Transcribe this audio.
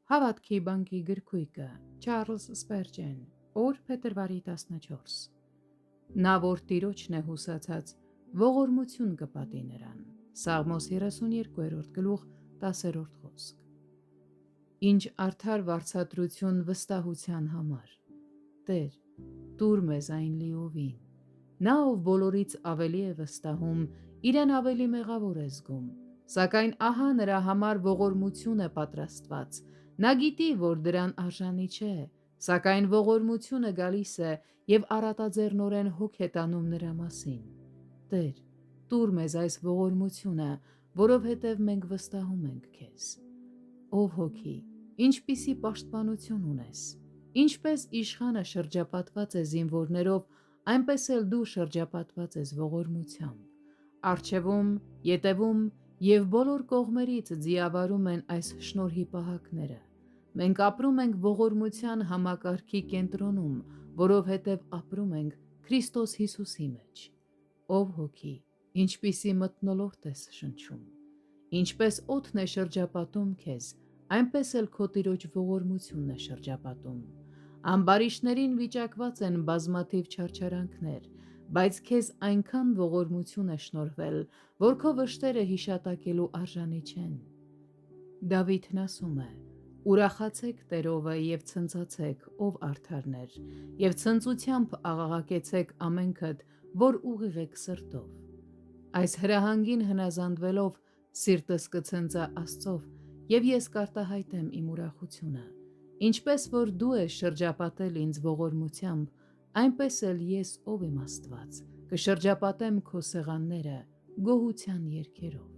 Հավատքի բանկի գրքույկը Չարլզ Սպերջեն, օր փետրվարի 14։ Նա որ տիրոջն է հուսացած, ողորմություն կպատի նրան։ Սաղմոս 32-րդ գլուխ 10-րդ խոսք։ Ինչ արդար վարձատրություն վստահության համար։ Տեր, տուր մեզ այն լիովին։ Նա, ով բոլորից ավելի է վստահում, իրեն ավելի մեղավոր է զգում, սակայն ահա նրա համար ողորմություն է պատրաստված։ Նա գիտի, որ դրան արժանի չէ, սակայն ողորմությունը գալիս է և առատաձեռնորեն հոգ է տանում նրա մասին։ Տեր, տուր մեզ այս ողորմությունը, որովհետև մենք վստահում ենք քեզ։ Ով հոգի, ինչպիսի պաշտպանություն ունես։ Ինչպես իշխանը շրջապատված է զինվորներով, այնպես էլ դու շրջապատված ես ողորմությամբ։ Առջևում, ետևում և բոլոր կողմերից ձիավարում են այս շնորհի պահակները։ Մենք ապրում ենք ողորմության համակարգի կենտրոնում, որովհետև ապրում ենք Քրիստոս Հիսուսի մեջ։ Ով հոգի, ինչպիսի մթնոլորտ ես շնչում։ Ինչպես օդն է շրջապատում քեզ, այնպես էլ քո Տիրոջ ողորմությունն է շրջապատում։ Ամբարիշտներին վիճակված են բազմաթիվ չարչարանքներ, բայց քեզ այնքան ողորմություն է շնորհվել, որ քո վշտերը հիշատակելու արժանի չեն։ Դավիթն ասում է. «Ուրախացեք Տերովը և ցնծացեք, ով արդարներ, և ցնծությամբ աղաղակեցեք ամենքդ, որ ուղիղ եք սրտով»։ Այս հրահանգին հնազանդվելով սիրտս կցնծա Աստծով, և ես կարտահայտեմ իմ ուրախությունը։ Ինչպես որ դու ես շրջապատել ինձ ողորմությամբ, այնպես էլ ես, ով եմ Աստված, կշրջապատեմ քո սեղանները գոհության երգերով։